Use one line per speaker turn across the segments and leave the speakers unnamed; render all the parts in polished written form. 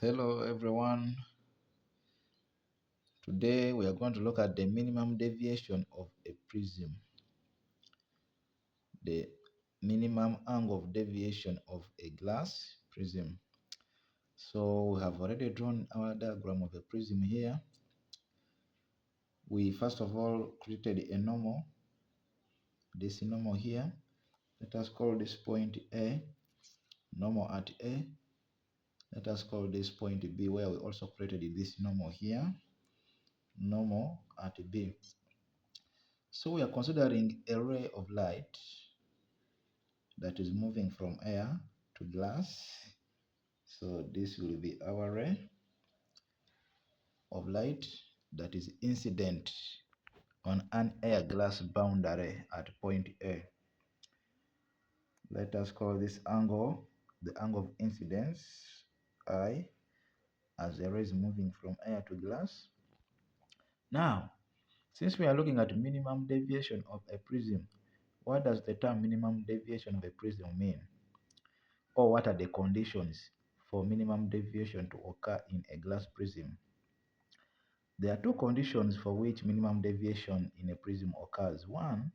Hello everyone. Today we are going to look at the minimum deviation of a prism, the minimum angle of deviation of a glass prism. So we have already drawn our diagram of a prism here. We first of all created a normal, this normal here. Let us call this point A, normal at A. Let us call this point B, where we also created this normal here, normal at B. So we are considering a ray of light that is moving from air to glass. So this will be our ray of light that is incident on an air glass boundary at point A. Let us call this angle the angle of incidence, I, as the ray is moving from air to glass. Now, since we are looking at minimum deviation of a prism, what does the term minimum deviation of a prism mean? Or what are the conditions for minimum deviation to occur in a glass prism? There are two conditions for which minimum deviation in a prism occurs. One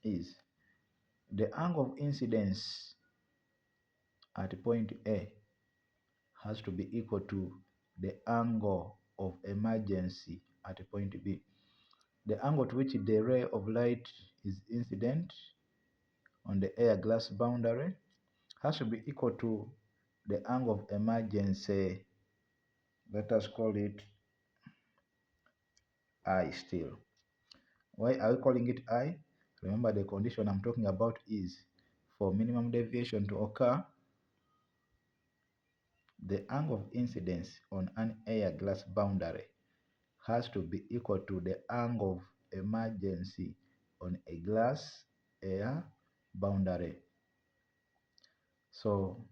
is the angle of incidence at point A has to be equal to the angle of emergency at point B. The angle to which the ray of light is incident on the air glass boundary has to be equal to the angle of emergency. Let us call it I still. Why are we calling it I? Remember, the condition I'm talking about is for minimum deviation to occur, the angle of incidence on an air glass boundary has to be equal to the angle of emergency on a glass air boundary. So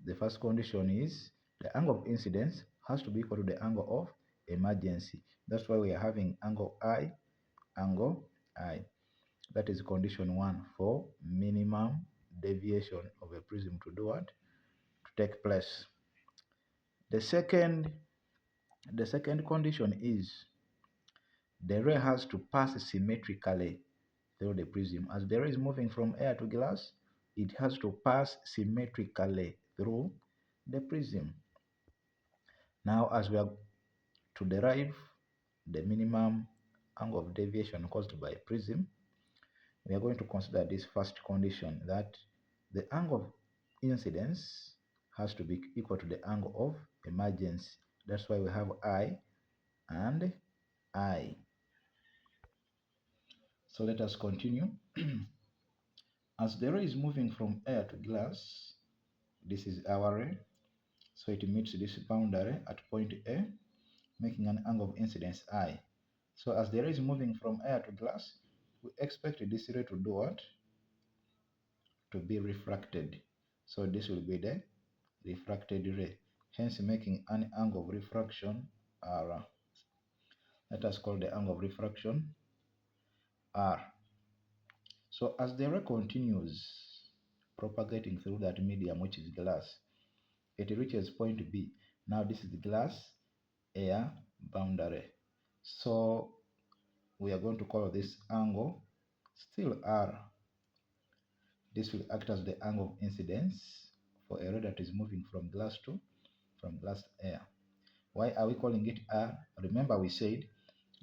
the first condition is the angle of incidence has to be equal to the angle of emergency. That's why we are having angle I, angle I. That is condition one for minimum deviation of a prism to do what? To take place. The second condition is the ray has to pass symmetrically through the prism. As the ray is moving from air to glass, it has to pass symmetrically through the prism. Now, as we are to derive the minimum angle of deviation caused by prism, we are going to consider this first condition, that the angle of incidence has to be equal to the angle of emergence. That's why we have I and I. So let us continue. As the ray is moving from air to glass, this is our ray. So it meets this boundary at point A, making an angle of incidence I. So as the ray is moving from air to glass, we expect this ray to do what? To be refracted. So this will be the refracted ray, hence making an angle of refraction R. Let us call the angle of refraction R. So as the ray continues propagating through that medium, which is glass, it reaches point B. Now this is the glass air boundary. So we are going to call this angle still R. This will act as the angle of incidence for a ray that is moving from glass air. Why are we calling it R? Remember, we said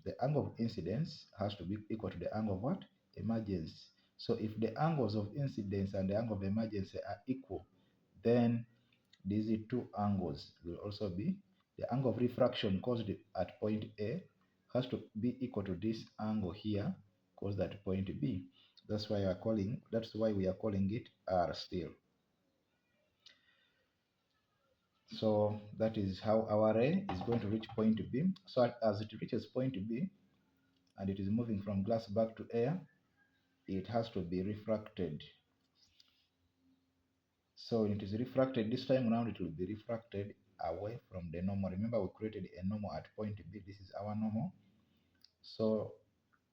the angle of incidence has to be equal to the angle of what? Emergence. So if the angles of incidence and the angle of emergence are equal, then these two angles will also be the angle of refraction caused at point A has to be equal to this angle here caused at point B. That's why we are calling it R still. So that is how our ray is going to reach point B. So as it reaches point B and it is moving from glass back to air, it has to be refracted. So when it is refracted, this time around it will be refracted away from the normal. Remember, we created a normal at point B. This is our normal. So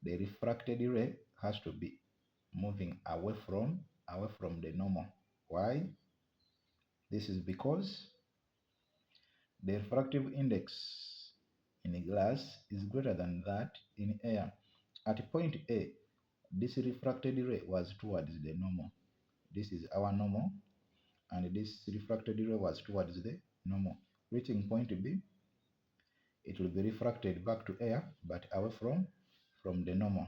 the refracted ray has to be moving away from the normal. Why? This is because the refractive index in glass is greater than that in air. At point A, this refracted ray was towards the normal. This is our normal, and this refracted ray was towards the normal. Reaching point B, it will be refracted back to air, but away from the normal.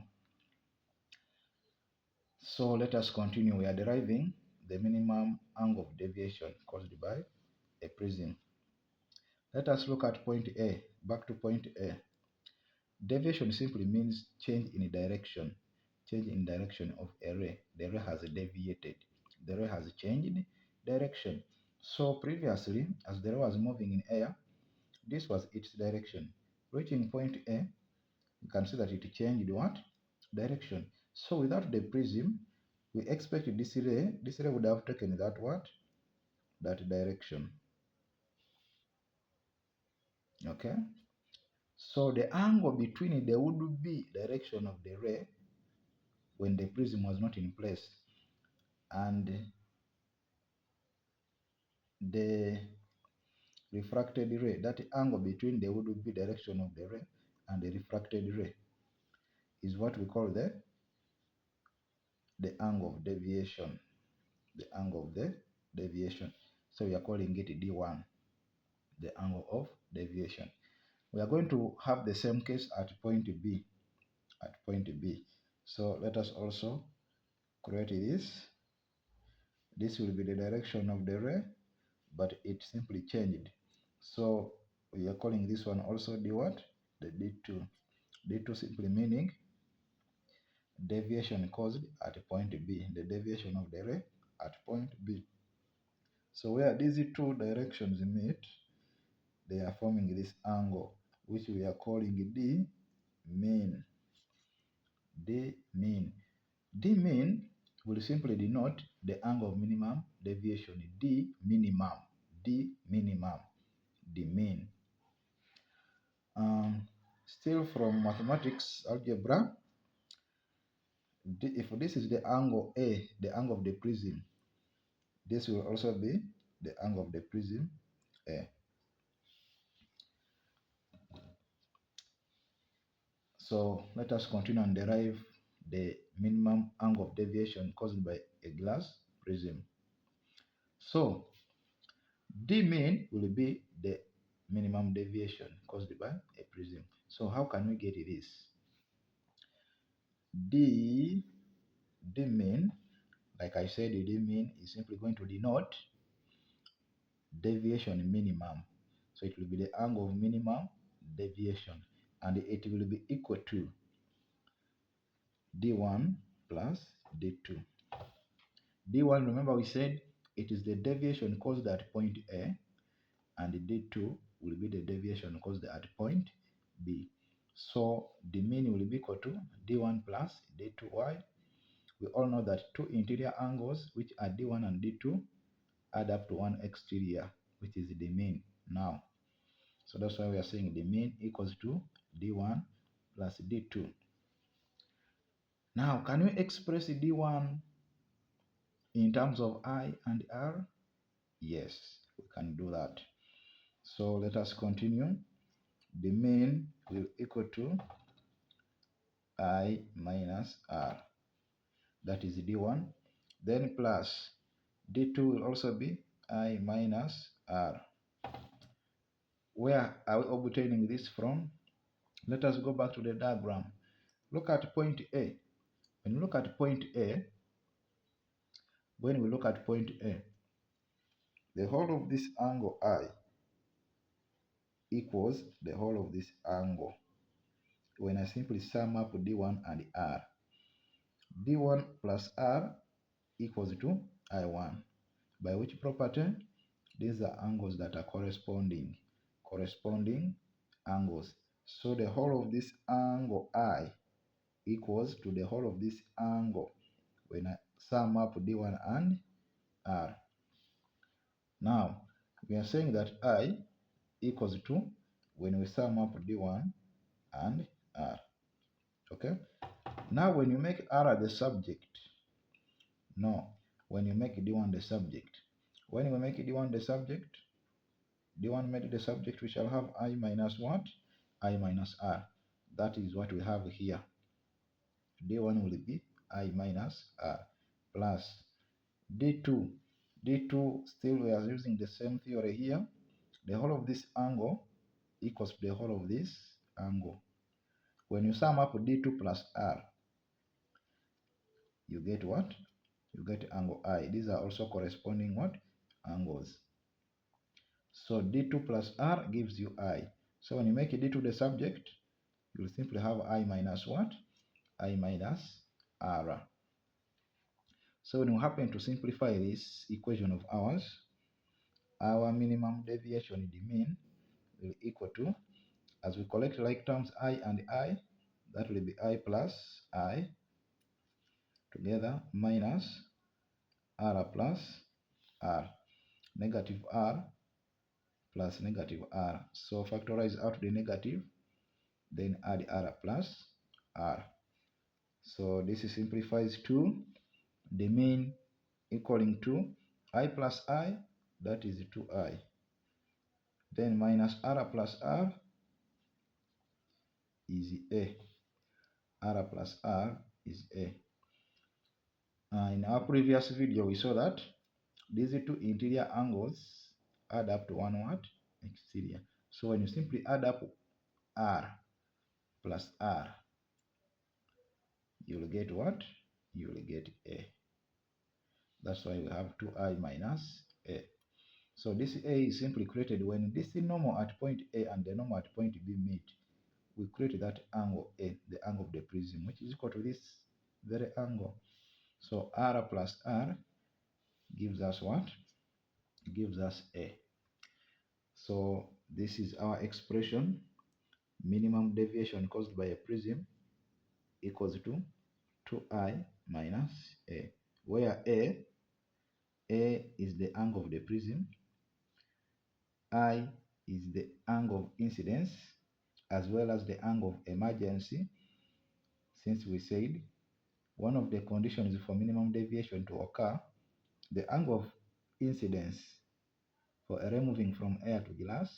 So let us continue. We are deriving the minimum angle of deviation caused by a prism. Let us look at point A. Back to point A. Deviation simply means change in direction. Change in direction of a ray. The ray has deviated. The ray has changed direction. So previously, as the ray was moving in air, this was its direction. Reaching point A, you can see that it changed what? Direction. So without the prism, we expect this ray would have taken that what? That direction. Okay? So the angle between the would-be direction of the ray when the prism was not in place and the refracted ray, that angle between the would-be direction of the ray and the refracted ray is what we call the angle of deviation. The angle of the deviation. So we are calling it D1, the angle of deviation. We are going to have the same case at point B. At point B. So let us also create this. This will be the direction of the ray, but it simply changed. So we are calling this one also D what? The D2. D2 simply meaning deviation caused at point B. The deviation of the ray at point B. So where these two directions meet, they are forming this angle, which we are calling D mean. D mean. D mean will simply denote the angle of minimum deviation. D minimum. D minimum. D mean. Still from mathematics algebra, if this is the angle A, the angle of the prism, this will also be the angle of the prism A. So let us continue and derive the minimum angle of deviation caused by a glass prism. So D mean will be the minimum deviation caused by a prism. So how can we get this? D mean, like I said, D mean is simply going to denote deviation minimum. So it will be the angle of minimum deviation, and it will be equal to D1 plus D2. D1, remember we said it is the deviation caused at point A, and D2 will be the deviation caused at point B. So the mean will be equal to D1 plus D2y. We all know that two interior angles, which are D1 and D2, add up to one exterior, which is the mean now. So that's why we are saying the mean equals to D1 plus D2. Now, can we express D1 in terms of I and R? Yes, we can do that. So let us continue. The mean will equal to I minus R. That is D1. Then plus D2 will also be I minus R. Where are we obtaining this from? Let us go back to the diagram. Look at point A. When we look at point A, the whole of this angle I equals the whole of this angle when I simply sum up D1 and R. D1 plus R equals to I1. By which property? These are angles that are corresponding angles. So the whole of this angle I equals to the whole of this angle when I sum up D1 and R. Now, we are saying that I equals to when we sum up D1 and R. Okay? Now, when you make R the subject, no, when you make D1 the subject, when you make D1 the subject, D1 made the subject, we shall have I minus what? I minus R. That is what we have here. D1 will be I minus R plus D2. D2, still we are using the same theory here. The whole of this angle equals the whole of this angle. When you sum up D2 plus R, you get what? You get angle I. These are also corresponding what? Angles. So D2 plus R gives you I. So when you make D2 the subject, you will simply have I minus what? I minus R. So when you happen to simplify this equation of ours, our minimum deviation, the mean, will equal to, as we collect like terms I and I, that will be I plus I together minus R plus R, negative R plus negative R. So factorize out the negative, then add R plus R. So this simplifies to the mean equaling to I plus I, that is 2I. Then minus R plus R is A. R plus R is A. In our previous video, we saw that these two interior angles add up to one what? Exterior. So when you simply add up R plus R, you will get what? You will get A. That's why we have 2I minus A. So this A is simply created when this normal at point A and the normal at point B meet. We create that angle A, the angle of the prism, which is equal to this very angle. So R plus R gives us what? Gives us A. So this is our expression. Minimum deviation caused by a prism equals to 2I minus A, where A is the angle of the prism, I is the angle of incidence, as well as the angle of emergency, since we said one of the conditions for minimum deviation to occur, the angle of incidence for a ray moving from air to glass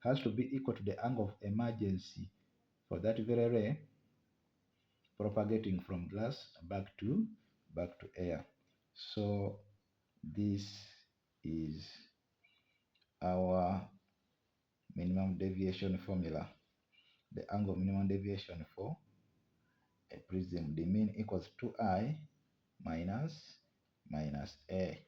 has to be equal to the angle of emergency for that very ray propagating from glass back to air. So this is our minimum deviation formula. The angle of minimum deviation for a prism, the mean equals 2I minus A.